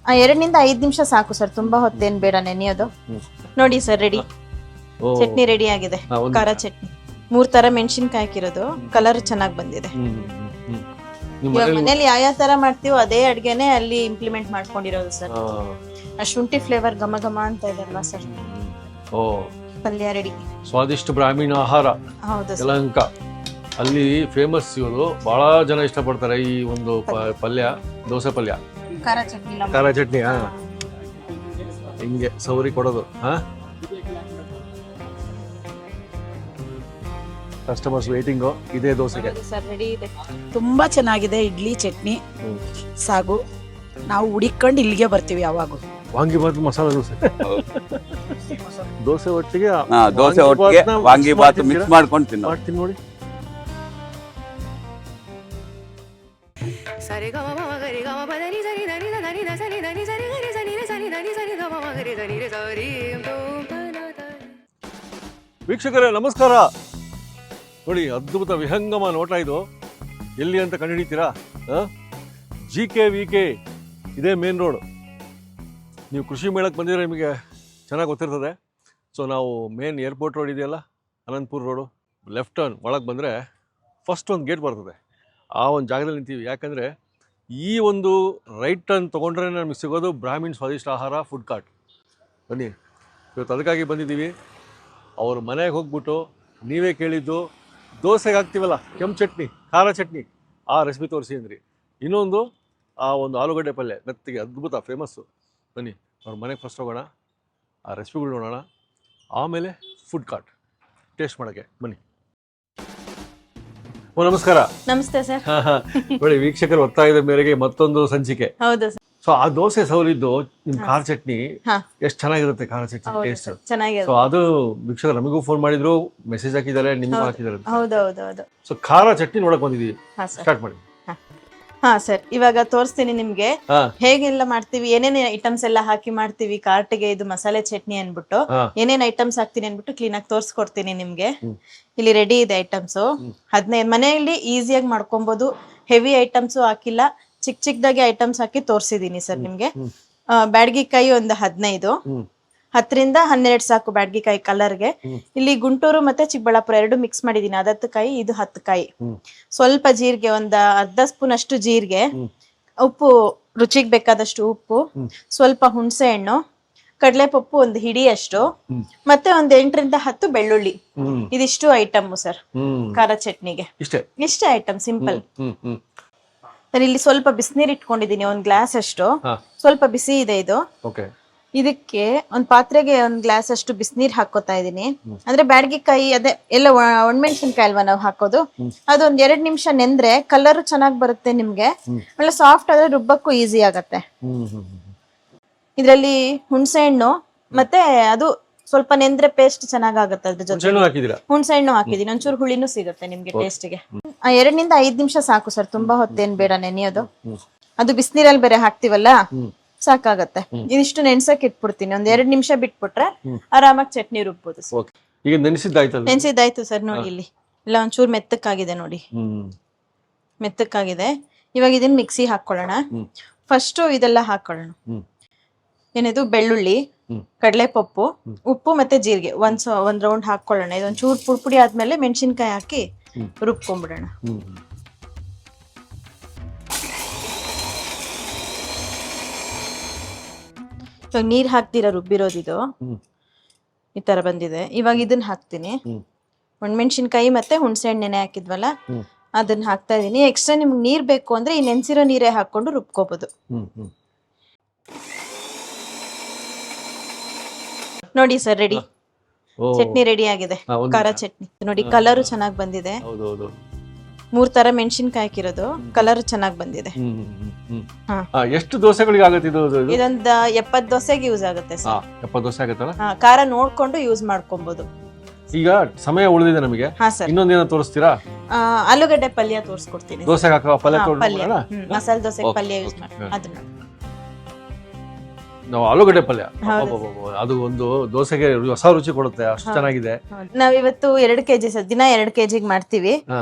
2 ನಿಂದ 5 ನಿಮಿಷ ಸಾಕು ಸರ್, ತುಂಬಾ ಹೊತ್ತೇನ್ ಬೇಡ ನೆನೆಯೋದು. ನೋಡಿ ಸರ್, ರೆಡಿ ಚಟ್ನಿ ರೆಡಿ ಆಗಿದೆ. ಖಾರ ಚಟ್ನಿ 3 ತರ ಮೆಣಸಿನ್ಕಾಯಿ ಹಾಕಿರೋದು, ಕಲರ್ ಚೆನ್ನಾಗಿ ಬಂದಿದೆ. ಇವಾಗ ಮನೇಲಿ ಯಾವ ತರ ಮಾಡ್ತೀವೋ ಅದೇ ಅಡ್ಗೆನೆ ಅಲ್ಲಿ ಇಂಪ್ಲಿಮೆಂಟ್ ಮಾಡ್ಕೊಂಡಿರೋದು ಸರ್. ಆ ಶುಂಠಿ ಫ್ಲೇವರ್ ಘಮ ಘಮ ಅಂತ ಇದೆಲ್ಲ ಸರ್. ಪಲ್ಯ ರೆಡಿ. ಸ್ವಾದಿಷ್ಟ ಬ್ರಾಹ್ಮಣ ಆಹಾರ. ಹೌದು ಸರ್. ಯಲಹಂಕ ಅಲ್ಲಿ ಫೇಮಸ್ ಇವರು, ಬಹಳ ಜನ ಇಷ್ಟಪಡ್ತಾರೆ ಈ ಒಂದು ಪಲ್ಯ, ದೋಸೆ ಪಲ್ಯ, ಖಾರ ಚಟ್ನಿ. ಖಾರ ಚಟ್ನಿ. ಹಿಂಗೆ ಸೌರಿ ಕೊಡೋದು. ಕಸ್ಟಮರ್ಸ್ ವೇಟಿಂಗು ಇದೇ ದೋಸೆಗೆ. ಸರ್ ರೆಡಿ ಇದೆ. ತುಂಬಾ ಚೆನ್ನಾಗಿದೆ. ಇಡ್ಲಿ ಚಟ್ನಿ ಸಾಗು. ನಾವು ಹುಡಿಕೊಂಡು ಇಲ್ಲಿಗೆ ಬರ್ತೀವಿ ಯಾವಾಗ. ವಾಂಗಿಬಾತ್ ಮಸಾಲೆ ದೋಸೆ. ದೋಸೆ ಒಟ್ಟಿಗೆ ದೋಸೆ ಒಟ್ಟಿಗೆ ವಾಂಗಿಬಾತ್ ಮಿಕ್ಸ್ ಮಾಡ್ಕೊಂಡು ಮಾಡ್ತೀನಿ ನೋಡಿ. ವೀಕ್ಷಕರೇ ನಮಸ್ಕಾರ. ನೋಡಿ, ಅದ್ಭುತ ವಿಹಂಗಮ ನೋಟ ಇದು. ಎಲ್ಲಿ ಅಂತ ಕಂಡುಹಿಡಿತೀರಾ? GKVK ಇದೇ ಮೇನ್ ರೋಡ್. ನೀವು ಕೃಷಿ ಮೇಳಕ್ಕೆ ಬಂದಿದ್ರೆ ನಿಮಗೆ ಚೆನ್ನಾಗಿ ಗೊತ್ತಿರ್ತದೆ. ಸೊ ನಾವು ಮೇನ್ ಏರ್ಪೋರ್ಟ್ ರೋಡ್ ಇದೆಯಲ್ಲ, ಅನಂತಪುರ ರೋಡು, ಲೆಫ್ಟ್ ಟರ್ನ್ ಒಳಗೆ ಬಂದರೆ ಫಸ್ಟ್ ಒಂದು ಗೇಟ್ ಬರ್ತದೆ. ಆ ಒಂದು ಜಾಗದಲ್ಲಿ ನಿಂತೀವಿ. ಯಾಕಂದರೆ ಈ ಒಂದು ರೈಟ್ ಟರ್ನ್ ತೊಗೊಂಡ್ರೆ ನಮಗೆ ಸಿಗೋದು ಬ್ರಾಹ್ಮಿಣ್ ಸ್ವಾದಿಷ್ಟ ಆಹಾರ ಫುಡ್ ಕಾರ್ಟ್. ಬನ್ನಿ, ಇವತ್ತು ಅದಕ್ಕಾಗಿ ಬಂದಿದ್ದೀವಿ. ಅವ್ರ ಮನೆಗೆ ಹೋಗ್ಬಿಟ್ಟು ನೀವೇ ಕೇಳಿದ್ದು ದೋಸೆಗೆ ಹಾಕ್ತೀವಲ್ಲ ಕೆಂಪು ಚಟ್ನಿ, ಖಾರ ಚಟ್ನಿ, ಆ ರೆಸಿಪಿ ತೋರಿಸಿ ಅಂದ್ರಿ. ಇನ್ನೊಂದು ಆ ಒಂದು ಆಲೂಗಡ್ಡೆ ಪಲ್ಯ ಮೆತ್ತಿಗೆ ಅದ್ಭುತ ಫೇಮಸ್ಸು. ಬನ್ನಿ ಅವ್ರ ಮನೆಗೆ ಫಸ್ಟ್ ಹೋಗೋಣ, ಆ ರೆಸಿಪಿಗಳು ನೋಡೋಣ, ಆಮೇಲೆ ಫುಡ್ ಕಾರ್ಟ್ ಟೇಸ್ಟ್ ಮಾಡೋಕ್ಕೆ ಬನ್ನಿ. ನಮಸ್ಕಾರ. ನಮಸ್ತೆ ಸರ್. ನೋಡಿ, ವೀಕ್ಷಕರು ಒತ್ತಾಯದ ಮೇರೆಗೆ ಮತ್ತೊಂದು ಸಂಚಿಕೆ. ಹೌದು ಸರ್. ಸೊ ಆ ದೋಸೆ ಸೌಲಿದ್ದು ನಿಮ್ ಖಾರ ಚಟ್ನಿ ಎಷ್ಟು ಚೆನ್ನಾಗಿರುತ್ತೆ. ಖಾರ ಚಟ್ನಿ ಟೇಸ್ಟ್ ಚೆನ್ನಾಗಿದೆ. ಸೊ ಅದು ವೀಕ್ಷಕರು ನಮಗೂ ಫೋನ್ ಮಾಡಿದ್ರು, ಮೆಸೇಜ್ ಹಾಕಿದ್ದಾರೆ, ನಿಮಗೂ ಹಾಕಿದ್ದಾರೆ. ಹೌದೌದು. ಸೊ ಖಾರ ಚಟ್ನಿ ನೋಡಕ್ ಬಂದಿದ್ದೀವಿ. ಸ್ಟಾರ್ಟ್ ಮಾಡಿ. ಹಾ ಸರ್, ಇವಾಗ ತೋರಿಸ್ತೀನಿ ನಿಮ್ಗೆ ಹೇಗೆಲ್ಲ ಮಾಡ್ತೀವಿ, ಏನೇನ್ ಐಟಮ್ಸ್ ಎಲ್ಲ ಹಾಕಿ ಮಾಡ್ತೀವಿ ಕಾರ್ಟ್ಗೆ. ಇದು ಮಸಾಲೆ ಚಟ್ನಿ ಅನ್ಬಿಟ್ಟು ಏನೇನ್ ಐಟಮ್ಸ್ ಹಾಕ್ತೀನಿ ಅನ್ಬಿಟ್ಟು ಕ್ಲೀನ್ ಆಗಿ ತೋರ್ಸ್ಕೊಡ್ತೀನಿ ನಿಮ್ಗೆ. ಇಲ್ಲಿ ರೆಡಿ ಇದೆ ಐಟಮ್ಸ್. 15 ಮನೆಯಲ್ಲಿ ಈಸಿಯಾಗಿ ಮಾಡ್ಕೊಬಹುದು. ಹೆವಿ ಐಟಮ್ಸ್ ಹಾಕಿಲ್ಲ, ಚಿಕ್ಕದಾಗಿ ಐಟಮ್ಸ್ ಹಾಕಿ ತೋರ್ಸಿದೀನಿ ಸರ್ ನಿಮ್ಗೆ. ಬ್ಯಾಡಗಿಕಾಯಿ ಒಂದು 15, 10ರಿಂದ 12 ಸಾಕು ಬ್ಯಾಡಗಿಕಾಯಿ ಕಲರ್ಗೆ. ಇಲ್ಲಿ ಗುಂಟೂರು ಮತ್ತೆ ಚಿಕ್ಕಬಳ್ಳಾಪುರ 2 ಮಿಕ್ಸ್ ಮಾಡಿದೀನಿ. 10 ಕಾಯಿ, ಇದು 10 ಕಾಯಿ. ಸ್ವಲ್ಪ ಜೀರಿಗೆ, ಒಂದು ಅರ್ಧ ಸ್ಪೂನ್ ಅಷ್ಟು ಜೀರಿಗೆ, ಉಪ್ಪು ರುಚಿಗೆ ಬೇಕಾದಷ್ಟು ಉಪ್ಪು, ಸ್ವಲ್ಪ ಹುಣಸೆ ಹಣ್ಣು, ಕಡಲೆಪಪ್ಪು ಒಂದು ಹಿಡಿಯಷ್ಟು, ಮತ್ತೆ ಒಂದು 8ರಿಂದ 10 ಬೆಳ್ಳುಳ್ಳಿ. ಇದಿಷ್ಟು ಐಟಮ್ ಸರ್ ಖಾರ ಚಟ್ನಿಗೆ. ಇಷ್ಟೇ ಐಟಮ್, ಸಿಂಪಲ್. ನಾನು ಇಲ್ಲಿ ಸ್ವಲ್ಪ ಬಿಸಿನೀರ್ ಇಟ್ಕೊಂಡಿದೀನಿ, 1 ಗ್ಲಾಸ್ ಅಷ್ಟು. ಸ್ವಲ್ಪ ಬಿಸಿ ಇದೆ ಇದು. ಇದಕ್ಕೆ ಒಂದ್ ಪಾತ್ರೆಗೆ 1 ಗ್ಲಾಸ್ ಅಷ್ಟು ಬಿಸಿನೀರ್ ಹಾಕೋತಾ ಇದೀನಿ. ಅಂದ್ರೆ ಬ್ಯಾಡಗಿಕಾಯಿ ಅದೇ ಎಲ್ಲ ಒಣಮೆಣಸಿನ್ಕಾಯಿ ಅಲ್ವಾ ನಾವು ಹಾಕೋದು, ಅದೊಂದ್ 2 ನಿಮಿಷ ನೆಂದ್ರೆ ಕಲರ್ ಚೆನ್ನಾಗಿ ಬರುತ್ತೆ ನಿಮ್ಗೆ. ಒಳ್ಳೆ ಸಾಫ್ಟ್ ಆದ್ರೆ ರುಬ್ಬಕ್ಕೂ ಈಸಿ ಆಗತ್ತೆ. ಇದ್ರಲ್ಲಿ ಹುಣಸೆ ಹಣ್ಣು ಮತ್ತೆ ಅದು ಸ್ವಲ್ಪ ನೆಂದ್ರೆ ಪೇಸ್ಟ್ ಚೆನ್ನಾಗಾಗತ್ತೆ. ಅದ್ರ ಜೊತೆ ಹುಣಸೆ ಹಣ್ಣು ಹಾಕಿದೀನಿ, ಒಂಚೂರು ಹುಳಿನೂ ಸಿಗುತ್ತೆ ನಿಮ್ಗೆ ಟೇಸ್ಟ್ಗೆ. 2 ನಿಂದ 5 ನಿಮಿಷ ಸಾಕು ಸರ್, ತುಂಬಾ ಹೊತ್ತೇನ್ ಬೇಡ ನೆನೆಯೋದು. ಅದು ಬಿಸಿನೀರಲ್ಲಿ ಬೇರೆ ಹಾಕ್ತಿವಲ್ಲ, ಸಾಕಾಗತ್ತೆ. ಇದಿಷ್ಟು ನೆನ್ಸಕ್ ಇಟ್ಬಿಡ್ತೀನಿ. 2 ನಿಮಿಷ ಬಿಟ್ಬಿಟ್ರೆ ಆರಾಮಾಗಿ ಚಟ್ನಿ ರುಬ್ಬೋದು. ಈಗ ನೆನ್ಸಿದ್ದಾಯ್ತು ಸರ್. ನೋಡಿ ಇಲ್ಲಿ ಎಲ್ಲ ಒಂಚೂರು ಮೆತ್ತಕ್ಕಾಗಿದೆ. ನೋಡಿ ಮೆತ್ತಕ್ಕಾಗಿದೆ. ಇವಾಗ ಇದನ್ನ ಮಿಕ್ಸಿ ಹಾಕೊಳ್ಳೋಣ. ಫಸ್ಟ್ ಇದೆಲ್ಲ ಹಾಕೊಳ್ಳೋಣ. ಏನಿದು ಬೆಳ್ಳುಳ್ಳಿ, ಕಡಲೆಪಪ್ಪು, ಉಪ್ಪು ಮತ್ತೆ ಜೀರಿಗೆ ಒಂದ್ ರೌಂಡ್ ಹಾಕೊಳ್ಳೋಣ. ಇದೊಂದ್ ಚೂರ್ ಪುಡಿ ಆದ್ಮೇಲೆ ಮೆಣಸಿನ್ಕಾಯಿ ಹಾಕಿ ರುಬ್ಕೊಂಡ್ಬಿಡೋಣ. ಇವಾಗ ನೀರ್ ಹಾಕ್ದಿರ ರುಬ್ಬಿರೋದಿದು ಈ ತರ ಬಂದಿದೆ. ಇವಾಗ ಇದನ್ನ ಹಾಕ್ತೀನಿ. ಒಣಮೆಣಸಿನ್ಕಾಯಿ ಮತ್ತೆ ಹುಣಸೆ ಹಣ್ಣು ನೆನೆ ಹಾಕಿದ್ವಲ್ಲ ಅದನ್ನ ಹಾಕ್ತಾ ಇದೀನಿ. ಎಕ್ಸ್ಟ್ರಾ ನಿಮ್ಗೆ ನೀರ್ ಬೇಕು ಅಂದ್ರೆ ಈ ನೆನ್ಸಿರೋ ನೀರೇ ಹಾಕೊಂಡು ರುಬ್ಕೋಬಹುದು. ನೋಡಿ ಸರ್, ರೆಡಿ ಚಟ್ನಿ ರೆಡಿ ಆಗಿದೆ. ಖಾರ ಚಟ್ನಿ ನೋಡಿ, ಕಲರ್ ಚೆನ್ನಾಗಿ ಬಂದಿದೆ. 3 ತರ ಮೆಣಸಿನ್ಕಾಯಿ ಹಾಕಿರೋದು, ಕಲರ್ ಚೆನ್ನಾಗಿ ಬಂದಿದೆ. ಎಷ್ಟು ದೋಸೆಗಳಿಗೆ ಆಗುತ್ತೆ ಇದು? ಇದೊಂದು 70 ದೋಸೆಗೆ ಯೂಸ್ ಆಗುತ್ತೆ ಸರ್. 70 ದೋಸೆ ಆಗುತ್ತಲ್ಲ. ಖಾರ ನೋಡ್ಕೊಂಡು ಯೂಸ್ ಮಾಡ್ಕೊಬಹುದು. ಈಗ ಸಮಯ ಉಳಿದಿದೆ ನಮಗೆ. ಇನ್ನೊಂದೇನೋ ತೋರಿಸ್ತೀರಾ? ಆಲೂಗಡ್ಡೆ ಪಲ್ಯ ತೋರಿಸ್ಕೊಡ್ತೀನಿ. ದೋಸೆಗೆ ಹಾಕೋ ಪಲ್ಯ, ಮಸಾಲೆ ದೋಸೆ ಪಲ್ಯ ಯೂಸ್ ಮಾಡಿ ಅದನ್ನ. ನಾವು ಆಲೂಗಡ್ಡೆ ಪಲ್ಯ, ಅದು ಒಂದು ದೋಸೆಗೆ ಹೊಸ ರುಚಿ ಕೊಡುತ್ತೆ, ಅಷ್ಟು ಚೆನ್ನಾಗಿದೆ. ನಾವಿವತ್ತು 2 kg ಸರ್, ದಿನ 2 kg ಮಾಡ್ತೀವಿ.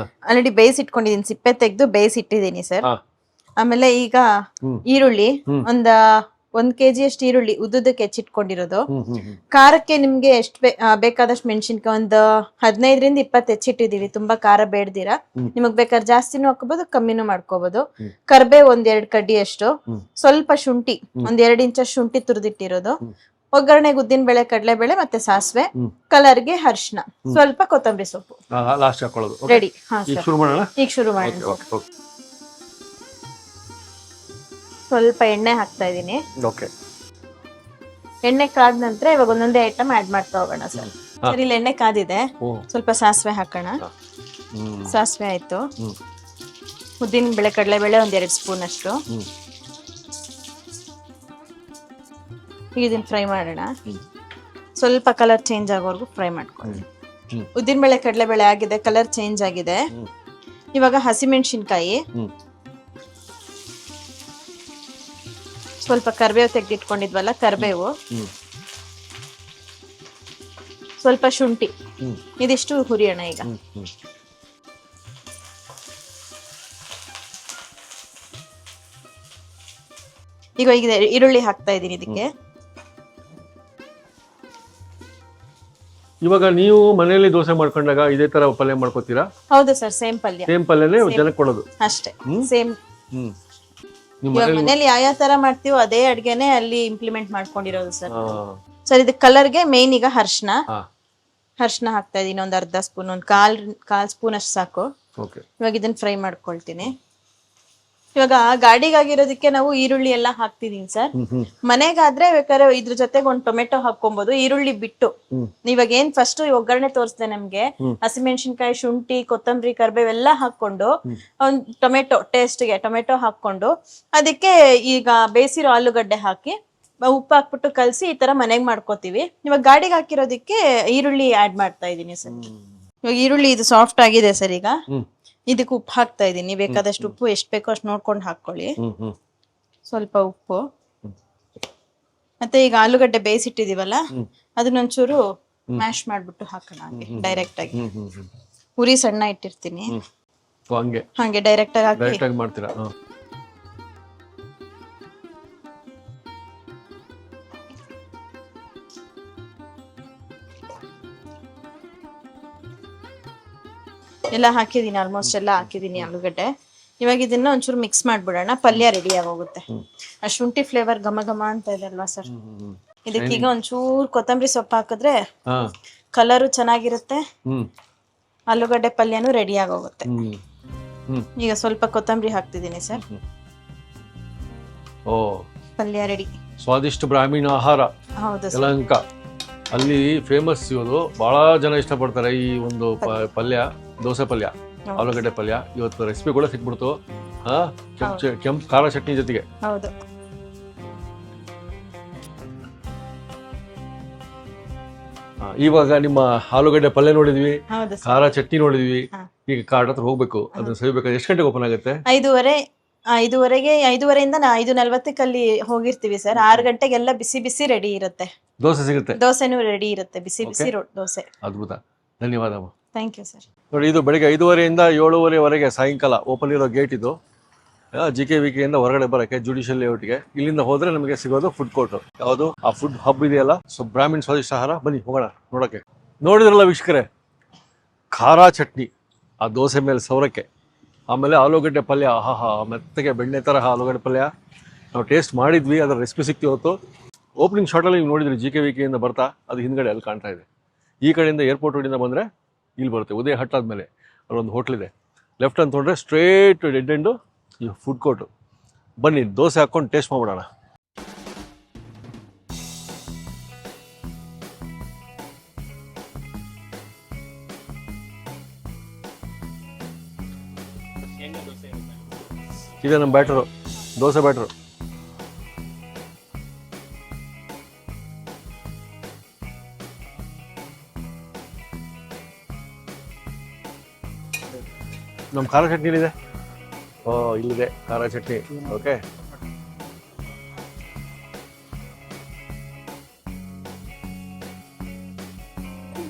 ಆಲ್ರೆಡಿ ಬೇಯಿಸಿಟ್ಕೊಂಡಿದೀನಿ, ಸಿಪ್ಪೆ ತೆಗೆದು ಬೇಯಿಸಿಟ್ಟಿದ್ದೀನಿ ಸರ್. ಆಮೇಲೆ ಈಗ ಈರುಳ್ಳಿ ಒಂದ 1 kg ಅಷ್ಟು ಈರುಳ್ಳಿ ಉದ್ದುದಕ್ಕೆ ಹೆಚ್ಚಿಟ್ಕೊಂಡಿರೋದು. ಖಾರಕ್ಕೆ ನಿಮ್ಗೆ ಎಷ್ಟು ಬೇಕಾದಷ್ಟು ಮೆಣಸಿನ್ಕಾಯಿ ಒಂದು 15ರಿಂದ 20 ಹೆಚ್ಚಿಟ್ಟಿದೀವಿ. ತುಂಬಾ ಖಾರ ಬೇಡ್ದಿರಾ, ನಿಮಗ್ ಬೇಕಾದ್ರೆ ಜಾಸ್ತಿನೂ ಹಾಕೋಬಹುದು, ಕಮ್ಮಿನೂ ಮಾಡ್ಕೋಬಹುದು. ಕರ್ಬೇ 1-2 ಕಡ್ಡಿ ಅಷ್ಟು, ಸ್ವಲ್ಪ ಶುಂಠಿ 1-2 ಇಂಚ್ ಶುಂಠಿ ತುರಿದಿಟ್ಟಿರೋದು, ಒಗ್ಗರಣೆಗೆ ಉದ್ದಿನ ಬೇಳೆ, ಕಡಲೆಬೇಳೆ ಮತ್ತೆ ಸಾಸಿವೆ, ಕಲರ್ಗೆ ಅರಿಶಿನ, ಸ್ವಲ್ಪ ಕೊತ್ತಂಬರಿ ಸೊಪ್ಪು ಲಾಸ್ಟ್ ಹಾಕೊಳ್ಳೋದು. ರೆಡಿ. ಈಗ ಶುರು ಮಾಡೋಣ. ಈಗ ಶುರು ಮಾಡೋಣ. ಸ್ವಲ್ಪ ಎಣ್ಣೆ ಹಾಕ್ತಾ ಇದೀನಿ. ಓಕೆ. ಎಣ್ಣೆ ಕಾದ ನಂತರ ಇವಾಗ ಒಂದೊಂದೇ ಐಟಮ್ ಆಡ್ ಮಾಡ್ತಾ ಹೋಗೋಣ ಸರ್. ಸರಿ, ಇಲ್ಲಿ ಎಣ್ಣೆ ಕಾದಿದೆ, ಸ್ವಲ್ಪ ಸಾಸಿವೆ ಹಾಕೋಣ. ಸಾಸಿವೆ ಆಯ್ತು. ಉದ್ದಿನ ಬೇಳೆ, ಕಡಲೆಬೇಳೆ 1-2 ಸ್ಪೂನ್ ಅಷ್ಟು. ಈಗ ಇದನ್ನ ಫ್ರೈ ಮಾಡೋಣ. ಸ್ವಲ್ಪ ಕಲರ್ ಚೇಂಜ್ ಆಗೋವರೆಗೂ ಫ್ರೈ ಮಾಡ್ಕೊಳ್ಳಿ. ಉದ್ದಿನ ಬೇಳೆ, ಕಡಲೆಬೇಳೆ ಆಗಿದೆ, ಕಲರ್ ಚೇಂಜ್ ಆಗಿದೆ. ಇವಾಗ ಹಸಿಮೆಣಸಿನ್ಕಾಯಿ, ಸ್ವಲ್ಪ ಕರಿಬೇವು ತೆಗೆದಿಟ್ಕೊಂಡಿದ್ವಲ್ಲ, ಕರಿಬೇವು, ಸ್ವಲ್ಪ ಶುಂಠಿ, ಇದಿಷ್ಟು ಹುರಿಯೋಣ. ಈಗ ಈಗ ಈರುಳ್ಳಿ ಹಾಕ್ತಾ ಇದೀನಿ ಇದಕ್ಕೆ. ಇವಾಗ ನೀವು ಮನೆಯಲ್ಲಿ ದೋಸೆ ಮಾಡ್ಕೊಂಡಾಗ ಇದೇ ತರ ಪಲ್ಯ ಮಾಡ್ಕೋತೀರಾ? ಹೌದು ಸರ್, ಸೇಮ್ ಪಲ್ಯ. ಸೇಮ್ ಪಲ್ಯನೇ ಜನಕ್ಕೆ ಕೊಡೋದು ಅಷ್ಟೇ, ಸೇಮ್. ಇವಾಗ ಮನೇಲಿ ಯಾವ ತರ ಮಾಡ್ತೀವೋ ಅದೇ ಅಡ್ಗೆನೆ ಅಲ್ಲಿ ಇಂಪ್ಲಿಮೆಂಟ್ ಮಾಡ್ಕೊಂಡಿರೋದು ಸರ್. ಸರ್, ಇದಕ್ಕೆ ಕಲರ್ಗೆ ಮೇನ್ ಈಗ ಅರ್ಶಿನ ಹಾಕ್ತಾ ಇದೀನಿ. 1/2 ಸ್ಪೂನ್, 1/4 ಸ್ಪೂನ್ ಅಷ್ಟು ಸಾಕು. ಇವಾಗ ಇದನ್ನ ಫ್ರೈ ಮಾಡ್ಕೊಳ್ತೀನಿ. ಇವಾಗ ಗಾಡಿಗಾಗಿರೋದಕ್ಕೆ ನಾವು ಈರುಳ್ಳಿ ಎಲ್ಲ ಹಾಕ್ತಿದೀನಿ ಸರ್. ಮನೆಗಾದ್ರೆ ಬೇಕಾದ್ರೆ ಇದ್ರ ಜೊತೆಗೆ ಒಂದು ಟೊಮೆಟೊ ಹಾಕೊಬಹುದು, ಈರುಳ್ಳಿ ಬಿಟ್ಟು. ಇವಾಗ ಏನ್ ಫಸ್ಟ್ ಒಗ್ಗರಣೆ ತೋರಿಸ್ದೆ ನಮ್ಗೆ, ಹಸಿಮೆಣಸಿನ್ಕಾಯಿ, ಶುಂಠಿ, ಕೊತ್ತಂಬರಿ, ಕರಿಬೇವು ಎಲ್ಲ ಹಾಕೊಂಡು ಒಂದ್ ಟೊಮೆಟೊ ಟೇಸ್ಟ್ಗೆ ಟೊಮೆಟೊ ಹಾಕೊಂಡು ಅದಕ್ಕೆ ಈಗ ಬೇಯಿಸಿರೋ ಆಲೂಗಡ್ಡೆ ಹಾಕಿ ಉಪ್ಪು ಹಾಕ್ಬಿಟ್ಟು ಕಲಸಿ ಈ ತರ ಮನೆಗ್ ಮಾಡ್ಕೋತೀವಿ. ಇವಾಗ ಗಾಡಿಗೆ ಹಾಕಿರೋದಕ್ಕೆ ಈರುಳ್ಳಿ ಆಡ್ ಮಾಡ್ತಾ ಇದೀನಿ ಸರ್. ಇವಾಗ ಈರುಳ್ಳಿ ಇದು ಸಾಫ್ಟ್ ಆಗಿದೆ ಸರ್. ಈಗ ಇದಕ್ಕೆ ಉಪ್ಪು ಹಾಕ್ತಾ ಇದೀನಿ. ಬೇಕಾದಷ್ಟು ಉಪ್ಪು ಎಷ್ಟು ಬೇಕೋ ಅಷ್ಟು ನೋಡ್ಕೊಂಡು ಹಾಕೊಳ್ಳಿ. ಸ್ವಲ್ಪ ಉಪ್ಪು, ಮತ್ತೆ ಈಗ ಆಲೂಗಡ್ಡೆ ಬೇಯಿಸಿಟ್ಟಿದೀವಲ್ಲ ಅದನ್ನೊಂಚೂರು ಮ್ಯಾಶ್ ಮಾಡ್ಬಿಟ್ಟು ಹಾಕೋಣ ಡೈರೆಕ್ಟ್ ಆಗಿ. ಉರಿ ಸಣ್ಣ ಇಟ್ಟಿರ್ತೀನಿ, ಹಂಗೆ ಡೈರೆಕ್ಟ್ ಆಗಿ ಮಾಡ್ತೀರಾ? ಎಲ್ಲ ಹಾಕಿದೀನಿ, ಆಲ್ಮೋಸ್ಟ್ ಎಲ್ಲ ಹಾಕಿದೀನಿ ಆಲೂಗಡ್ಡೆ. ಇವಾಗ ಇದನ್ನ ಒಂಚೂರು ಮಿಕ್ಸ್ ಮಾಡ್ಬಿಡೋಣ, ಪಲ್ಯ ರೆಡಿ ಆಗೋಗುತ್ತೆ. ಆ ಶುಂಠಿ ಫ್ಲೇವರ್ ಘಮ ಘಮ ಅಂತ ಇದೆ ಅಲ್ವಾ ಸರ್. ಇದಕ್ಕೀಗ ಒಂಚೂರು ಕೊತ್ತಂಬರಿ ಸೊಪ್ಪು ಹಾಕಿದ್ರೆ ಕಲರು ಚೆನ್ನಾಗಿರುತ್ತೆ, ಆಲೂಗಡ್ಡೆ ಪಲ್ಯನೂ ರೆಡಿ ಆಗೋಗುತ್ತೆ. ಈಗ ಸ್ವಲ್ಪ ಕೊತ್ತಂಬರಿ ಹಾಕ್ತಿದ್ದೀನಿ ಸರ್. ಪಲ್ಯ ರೆಡಿ. ಸ್ವಾದಿಷ್ಟ ಬ್ರಾಹ್ಮಣ ಆಹಾರ. ಹೌದು ಯಲಹಂಕ ಅಲ್ಲಿ ಫೇಮಸ್ ಇರೋದು, ಬಹಳ ಜನ ಇಷ್ಟಪಡ್ತಾರೆ ಈ ಒಂದು ಪಲ್ಯ, ದೋಸೆ ಪಲ್ಯ, ಆಲೂಗಡ್ಡೆ ಪಲ್ಯ. ಇವತ್ತು ರೆಸಿಪಿ ಕೂಡ ಸಿಕ್ಬಿಡ್ತು. ಕೆಂಪು ಖಾರ ಚಟ್ನಿ ಜೊತೆಗೆ. ಹೌದು. ಇವಾಗ ನಿಮ್ಮ ಆಲೂಗಡ್ಡೆ ಪಲ್ಯ ನೋಡಿದ್ವಿ, ಖಾರ ಚಟ್ನಿ ನೋಡಿದ್ವಿ. ಈಗ ಕಾರ್ಡ್ ಹತ್ರ ಹೋಗ್ಬೇಕು, ಅದನ್ನ ಸವಿಬೇಕು. ಎಷ್ಟು ಗಂಟೆಗೆ ಓಪನ್ ಆಗುತ್ತೆ? 5:30ಯಿಂದ 5:40 ಅಲ್ಲಿ ಹೋಗಿರ್ತೀವಿ ಸರ್. 6 ಗಂಟೆಗೆಲ್ಲ ಬಿಸಿ ಬಿಸಿ ರೆಡಿ ಇರುತ್ತೆ. ದೋಸೆ ಸಿಗುತ್ತೆ? ದೋಸೆನೂ ರೆಡಿ ಇರುತ್ತೆ, ಬಿಸಿ ಬಿಸಿ ದೋಸೆ. ಅದ್ಭುತ, ಧನ್ಯವಾದ. Thank you sir. ನೋಡಿ, ಇದು ಬೆಳಿಗ್ಗೆ 5:30ಯಿಂದ 7:30ವರೆಗೆ ಸಾಯಂಕಾಲ ಓಪನ್ ಇರೋ ಗೇಟ್ ಇದು. GKVK ಇಂದ ಹೊರಗಡೆ ಬರೋಕ್ಕೆ ಜುಡಿಷಿಯಲ್ ಲೇಔಟ್ಗೆ ಇಲ್ಲಿಂದ ಹೋದ್ರೆ ನಮಗೆ ಸಿಗೋದು ಫುಡ್ ಕೋರ್ಟ್. ಯಾವುದು ಆ ಫುಡ್ ಹಬ್ ಇದೆಯಲ್ಲ, ಸೊ ಬ್ರಾಹ್ಮಣ ಸ್ವಾದಿಷ್ಟ ಆಹಾರ. ಬನ್ನಿ ಹೋಗೋಣ ನೋಡಕ್ಕೆ. ನೋಡಿದ್ರಲ್ಲ ವೀಕ್ಷಕರೇ, ಖಾರ ಚಟ್ನಿ ಆ ದೋಸೆ ಮೇಲೆ ಸೌರಕ್ಕೆ, ಆಮೇಲೆ ಆಲೂಗಡ್ಡೆ ಪಲ್ಯ, ಆಹಾ ಮೆತ್ತಗೆ ಬೆಣ್ಣೆ ಥರ ಆಲೂಗಡ್ಡೆ ಪಲ್ಯ ನಾವು ಟೇಸ್ಟ್ ಮಾಡಿದ್ವಿ. ಅದರ ರೆಸಿಪಿ ಸಿಕ್ತಿ ಹೊತ್ತು. ಓಪನಿಂಗ್ ಶಾರ್ಟಲ್ಲಿ ನೀವು ನೋಡಿದ್ರಿ GKVK ಇಂದ ಬರ್ತಾ, ಅದು ಹಿಂದ್ಗಡೆ ಅಲ್ಲಿ ಕಾಣ್ತಾ ಇದೆ. ಈ ಕಡೆಯಿಂದ ಏರ್ಪೋರ್ಟ್ ರೋಡಿಂದ ಬಂದರೆ ಇಲ್ಲಿ ಬರುತ್ತೆ, ಉದಯ ಹಟ್ ಆದಮೇಲೆ ಅಲ್ಲೊಂದು ಹೋಟ್ಲಿದೆ. ಲೆಫ್ಟ್ ಅಂತ ತೊಗೊಂಡ್ರೆ ಸ್ಟ್ರೇಟ್ ಡೆಡ್ ಎಂಡು ಈ ಫುಡ್ ಕೋರ್ಟು. ಬನ್ನಿ ದೋಸೆ ಹಾಕ್ಕೊಂಡು ಟೇಸ್ಟ್ ಮಾಡ್ಬಿಡೋಣ. ಇದೆ ನಮ್ಮ ಬ್ಯಾಟರು, ದೋಸೆ ಬ್ಯಾಟರು. ನಮ್ಮ ಖಾರ ಚಟ್ನಿ ಇಲ್ಲಿದೆ. ಇಲ್ಲಿದೆ ಖಾರ ಚಟ್ನಿ. ಓಕೆ,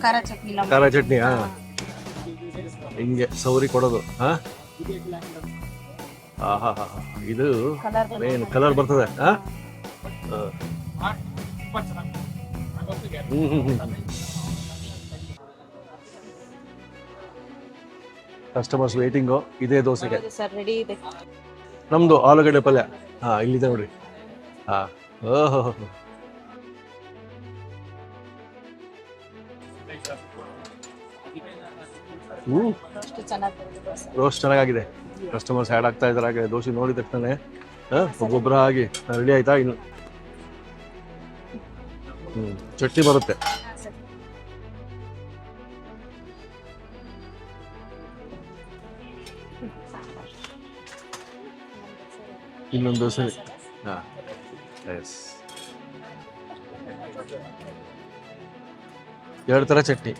ಖಾರ ಚಟ್ನಿ. ಹಿಂಗೆ ಸೌರಿ ಕೊಡೋದು. ಇದು ಏನು ಕಲರ್ ಬರ್ತದೆ. ಕಸ್ಟಮರ್ಸ್ ವೇಟಿಂಗು ಇದೇ ದೋಸೆಗೆ. ಸರ್ ರೆಡಿ ಇದೆ. ನಮ್ದು ಆಲೂಗಡ್ಡೆ ಪಲ್ಯ ಇಲ್ಲಿದೆ ನೋಡಿ. ಓಹೋ ರೋಸ್ಟ್ ಚೆನ್ನಾಗಿದೆ. ಕಸ್ಟಮರ್ಸ್ ಆ್ಯಡ್ ಆಗ್ತಾ ಇದ್ದಾರೆ. ಹಾಗೆ ದೋಸೆ ನೋಡಿದ ತಕ್ಷಣ ಒಬ್ಬೊಬ್ಬರ ಆಗಿ ರೆಡಿ ಆಯ್ತಾ. ಇನ್ನು ಚಟ್ನಿ ಬರುತ್ತೆ. ಇನ್ನೊಂದು ದೋಸೆ. ಎಸ್, 2 ಥರ ಚಟ್ನಿ.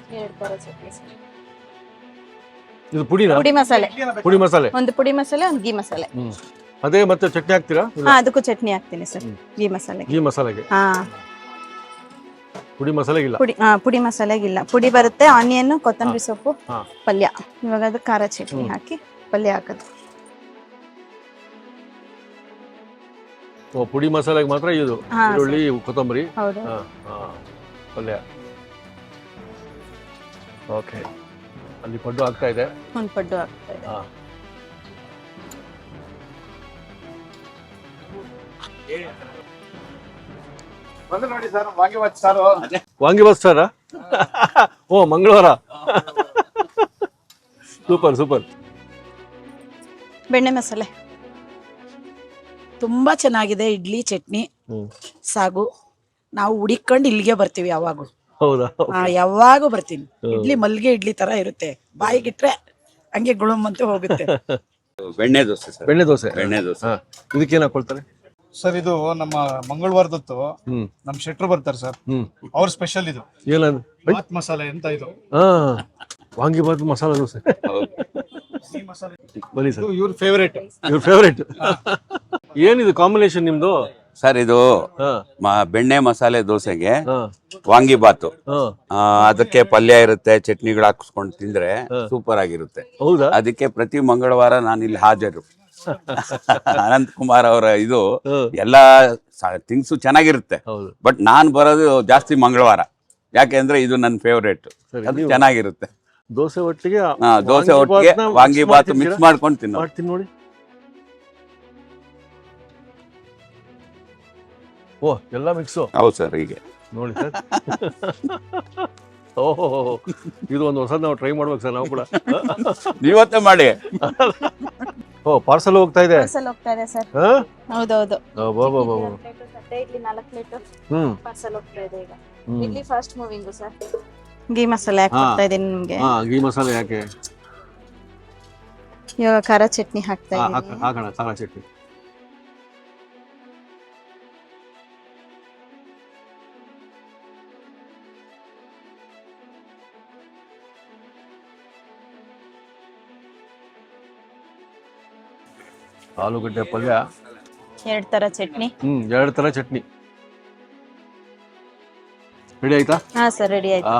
ಇದು ಪುಡಿನಾ? ಪುಡಿ ಮಸಾಲೆ. ಪುಡಿ ಮಸಾಲೆ. ಒಂದು ಪುಡಿ ಮಸಾಲೆ, ಒಂದು ಗೀ ಮಸಾಲೆ. ಅದೇ ಮತ್ತೆ ಚಟ್ನಿ ಹಾಕ್ತೀರಾ? ಅದಕ್ಕೂ ಚಟ್ನಿ ಹಾಕ್ತೀನಿ ಸರ್. ಗೀ ಮಸಾಲೆ. ಗೀ ಮಸಾಲೆಗೆ. ಪುಡಿ ಮಸಾಲೆಗಿಲ್ಲ. ಪುಡಿ ಮಸಾಲೆಗಿಲ್ಲ. ಪುಡಿ ಬರುತ್ತೆ, ಆನಿಯನ್, ಕೊತ್ತಂಬರಿ ಸೊಪ್ಪು, ಪಲ್ಯ. ಇವಾಗ ಅದು ಖಾರ ಚಟ್ನಿ ಹಾಕಿ ಪಲ್ಯ ಹಾಕೋದು. ಪುಡಿ ಮಸಾಲೆಗೆ ಮಾತ್ರ ಇದು ಈರುಳ್ಳಿ, ಕೊತ್ತಂಬರಿ, ಪಲ್ಯ. ಓಕೆ, ಅಲ್ಲಿ ಪಡ್ಡು ಆಗ್ತಾ ಇದೆ. ಒಂದು ಪಡ್ಡು ಆಗ್ತಾ ಇದೆ. ವಾಂಗಿಬಾತ್ ಸಾರ? ಓ, ಮಂಗಳವಾರ. Super super. ಬೆಣ್ಣೆ ಮಸಾಲೆ. ತುಂಬಾ ಚೆನ್ನಾಗಿದೆ. ಇಡ್ಲಿ, ಚಟ್ನಿ, ಸಾಗು. ನಾವು ಹುಡಿಕೊಂಡು ಇಲ್ಲಿಗೆ ಬರ್ತೀವಿ ಯಾವಾಗೂ. ಹೌದಾ? ಯಾವಾಗೂ ಬರ್ತೀನಿ. ಇಡ್ಲಿ ಮಲ್ಗೆ ಇಡ್ಲಿ ತರ ಇರುತ್ತೆ. ಬಾಯಿಗಿಟ್ರೆ ಹಂಗೆ ಗುಳುಮಂತೆ ಹೋಗುತ್ತೆ. ಬೆಣ್ಣೆ ದೋಸೆ ಸರ್. ಬೆಣ್ಣೆ ದೋಸೆ. ಬೆಣ್ಣೆ ದೋಸೆ. ಇದಕ್ಕೇನು ಹಾಕೊಳ್ತಾರೆ ಸರ್? ಇದು ನಮ್ಮ ಮಂಗಳವಾರದತ್ತು ನಮ್ ಶೆಟ್ರು ಬರ್ತಾರೆ ಸರ್, ಅವ್ರ ಸ್ಪೆಷಲ್ ಇದು. ಏನದು? ಬಾತ್ ಮಸಾಲೆ ಅಂತ ಇದು. ವಾಂಗಿಬಾತ್ ಮಸಾಲ ದೋಸೆ. ಬನ್ನಿ ಸರ್. ಇವ್ರ ಫೇವರೇಟ್. ಇವ್ರ ಫೇವರೇಟ್. ಏನಿದು ಕಾಂಬಿನೇಷನ್ ನಿಮ್ದು ಸರ್? ಇದು ಬೆಣ್ಣೆ ಮಸಾಲೆ ದೋಸೆಗೆ ವಾಂಗಿಬಾತು, ಅದಕ್ಕೆ ಪಲ್ಯ ಇರುತ್ತೆ, ಚಟ್ನಿಗಳು ಹಾಕಿಸ್ಕೊಂಡು ತಿಂದ್ರೆ ಸೂಪರ್ ಆಗಿರುತ್ತೆ. ಹೌದಾ? ಅದಕ್ಕೆ ಪ್ರತಿ ಮಂಗಳವಾರ ನಾನು ಇಲ್ಲಿ ಹಾಜರು. ಅನಂತ್ ಕುಮಾರ್ ಅವರ ಇದು ಎಲ್ಲಾ ಥಿಂಗ್ಸು ಚೆನ್ನಾಗಿರುತ್ತೆ. ಬಟ್ ನಾನ್ ಬರೋದು ಜಾಸ್ತಿ ಮಂಗಳವಾರ. ಯಾಕೆಂದ್ರೆ ಇದು ನನ್ನ ಫೇವ್ರೇಟ್. ಅದು ಚೆನ್ನಾಗಿರುತ್ತೆ. ದೋಸೆ ಒಟ್ಟಿಗೆ ವಾಂಗಿಬಾತ್ ಮಿಕ್ಸ್ ಮಾಡ್ಕೊಂಡು ತಿನ್ನೋ. ನೋಡಿ. ಓ, ಎಲ್ಲ ಮಿಕ್ಸು. ಹೌದು ಸರ್. ಹೀಗೆ ನೋಡಿ ಸರ್. ಓಹೋ, ಇದು ಒಂದು ಹೊಸದ್ ನಾವು ಟ್ರೈ ಮಾಡ್ಬೇಕು ಸರ್. ನಾವು ಕೂಡ ನೀವತ್ತೇ ಮಾಡಿ. ಓ, ಪಾರ್ಸಲ್ ಹೋಗ್ತಾ ಇದೆ. ಹೋಗ್ತಾ ಇದೆ ಸರ್. ಹೌದೌದು. ಇಡ್ಲಿ 4 ಪ್ಲೇಟ್ ಪಾರ್ಸಲ್ ಹೋಗ್ತಾ ಇದೆ ಈಗ. Idli fast moving sir. Ghee ಮಸಾಲೆ ಹಾಕ್ತಾ ಇದೀನಿ ನಿಮ್ಗೆ. ಗೀ ಮಸಾಲೆ ಯಾಕೆ? ಇವಾಗ ಖಾರ ಚಟ್ನಿ ಹಾಕ್ತಾ ಇದೀನಿ. ಹಾಕೋಣ ಖಾರ ಚಟ್ನಿ. ಆಲೂಗಡ್ಡೆ ಪಲ್ಯ, 2 ಥರ ಚಟ್ನಿ. 2 ಥರ ಚಟ್ನಿ. ರೆಡಿ ಆಯ್ತಾ? ಹಾ ಸರ್, ರೆಡಿ ಆಯ್ತು.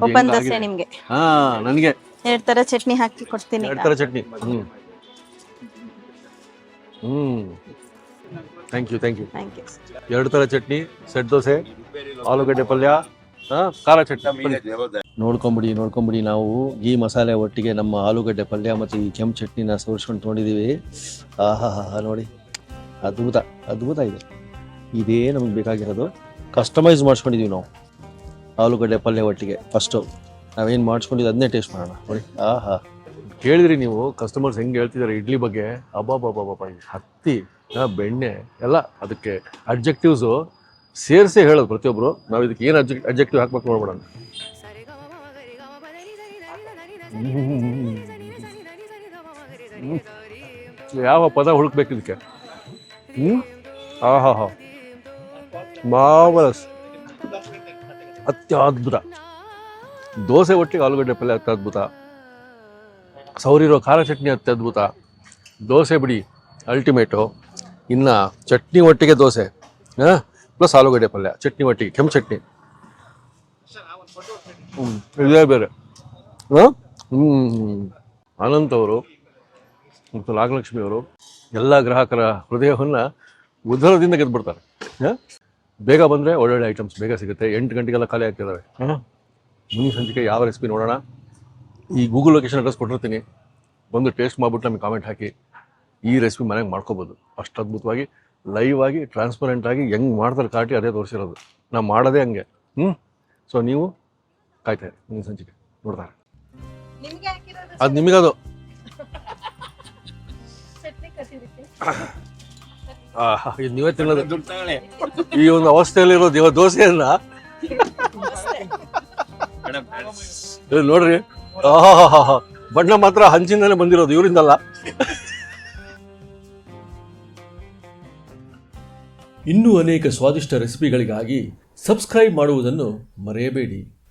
ಓಪನ್ ದೋಸೆ ನಿಮ್ಗೆ. ನನಗೆ 2 ಥರ ಚಟ್ನಿ ಹಾಕಿ ಕೊಡ್ತೀನಿ. 2 ಥರ ಚಟ್ನಿ. Thank you. 2 ಥರ ಚಟ್ನಿ, ಸೆಟ್ ದೋಸೆ, ಆಲೂಗಡ್ಡೆ ಪಲ್ಯ, ಖಾರ ಚಟ್ನಿ. ನೋಡ್ಕೊಂಬಿಡಿ. ನಾವು ಈ ಮಸಾಲೆ ಒಟ್ಟಿಗೆ ನಮ್ಮ ಆಲೂಗಡ್ಡೆ ಪಲ್ಯ ಮತ್ತು ಈ ಕೆಂಪು ಚಟ್ನಿನ ಸೋರಿಸ್ಕೊಂಡು ತೊಗೊಂಡಿದ್ದೀವಿ. ನೋಡಿ, ಅದ್ಭುತ ಇದೆ. ಇದೇ ನಮಗೆ ಬೇಕಾಗಿರೋದು. ಕಸ್ಟಮೈಸ್ ಮಾಡಿಸ್ಕೊಂಡಿದ್ದೀವಿ ನಾವು ಆಲೂಗಡ್ಡೆ ಪಲ್ಯ ಒಟ್ಟಿಗೆ. ಫಸ್ಟು ನಾವೇನು ಮಾಡಿಸ್ಕೊಂಡಿದ್ದು ಅದನ್ನೇ ಟೇಸ್ಟ್ ಮಾಡೋಣ. ನೋಡಿ, ಕೇಳಿದ್ರಿ ನೀವು ಕಸ್ಟಮರ್ಸ್ ಹೆಂಗೆ ಹೇಳ್ತಿದ್ದಾರೆ ಇಡ್ಲಿ ಬಗ್ಗೆ. ಅಬ್ಬಾಬಾಬಾಬಾ, ಹತ್ತಿ, ಬೆಣ್ಣೆ ಎಲ್ಲ ಅದಕ್ಕೆ ಅಡ್ಜೆಕ್ಟಿವ್ಸು ಸೇರಿಸಿ ಹೇಳೋದು ಪ್ರತಿಯೊಬ್ಬರು. ನಾವು ಇದಕ್ಕೆ ಏನು ಅಡ್ಜೆಕ್ಟಿವ್ ಹಾಕ್ಬೇಕು ನೋಡ್ಬೋಣ. ಯಾವ ಪದ ಹುಡುಕ್ಬೇಕು ಇದಕ್ಕೆ? ಮಾರ್ವಲಸ್, ಅತ್ಯದ್ಭುತ. ದೋಸೆ ಒಟ್ಟಿಗೆ ಆಲೂಗಡ್ಡೆ ಪಲ್ಯ ಅತ್ಯದ್ಭುತ. ಸೌರಿರೋ ಖಾರ ಚಟ್ನಿ ಅತ್ಯದ್ಭುತ. ದೋಸೆ ಬಿಡಿ ಅಲ್ಟಿಮೇಟು. ಇನ್ನು ಚಟ್ನಿ ಒಟ್ಟಿಗೆ ದೋಸೆ ಪ್ಲಸ್ ಆಲೂಗಡ್ಡೆ ಪಲ್ಯ, ಚಟ್ನಿ ಒಟ್ಟಿಗೆ ಕೆಂಪು ಚಟ್ನಿ. ಇದೇ ಬೇರೆ. ಅನಂತ್ ಅವರು ಮತ್ತು ನಾಗಲಕ್ಷ್ಮಿ ಅವರು ಎಲ್ಲ ಗ್ರಾಹಕರ ಹೃದಯವನ್ನು ಉದ್ಧಾರದಿಂದ ಗೆದ್ಬಿಡ್ತಾರೆ. ಬೇಗ ಬಂದರೆ ಒಳ್ಳೊಳ್ಳೆ ಐಟಮ್ಸ್ ಬೇಗ ಸಿಗುತ್ತೆ. 8 ಗಂಟೆಗೆಲ್ಲ ಖಾಲಿ ಆಗ್ತಿದ್ದಾವೆ. ಮುಂದಿನ ಸಂಚಿಕೆ ಯಾವ ರೆಸಿಪಿ ನೋಡೋಣ. ಈ ಗೂಗಲ್ ಲೊಕೇಶನ್ ಅಡ್ರೆಸ್ ಕೊಟ್ಟಿರ್ತೀನಿ, ಬಂದು ಟೇಸ್ಟ್ ಮಾಡಿಬಿಟ್ಟು ನಮಗೆ ಕಾಮೆಂಟ್ ಹಾಕಿ. ಈ ರೆಸಿಪಿ ಮನೆಗೆ ಮಾಡ್ಕೋಬೋದು. ಅಷ್ಟು ಅದ್ಭುತವಾಗಿ ಲೈವ್ ಆಗಿ ಟ್ರಾನ್ಸ್ಪರೆಂಟಾಗಿ ಹೆಂಗೆ ಮಾಡ್ತಾರೆ ಕಾರ್ಟಿ ಅದೇ ತೋರಿಸಿರೋದು. ನಾವು ಮಾಡೋದೇ ಹಂಗೆ. ಸೊ ನೀವು ಕಾಯ್ತಾರೆ ಮುಂದಿನ ಸಂಚಿಕೆ ನೋಡ್ತಾರೆ. ಅದು ನಿಮಗದು ಇದು ನೀವೇ ತಿನ್ನೋದು. ಈ ಒಂದು ಅವಸ್ಥೆಯಲ್ಲಿರೋ ದೋಸೆಯನ್ನ ನೋಡ್ರಿ, ಬಣ್ಣ ಮಾತ್ರ ಹಂಚಿಂದಾನೆ ಬಂದಿರೋದು, ಇವರಿಂದಲ್ಲ. ಇನ್ನೂ ಅನೇಕ ಸ್ವಾದಿಷ್ಟ ರೆಸಿಪಿಗಳಿಗಾಗಿ ಸಬ್ಸ್ಕ್ರೈಬ್ ಮಾಡುವುದನ್ನು ಮರೆಯಬೇಡಿ.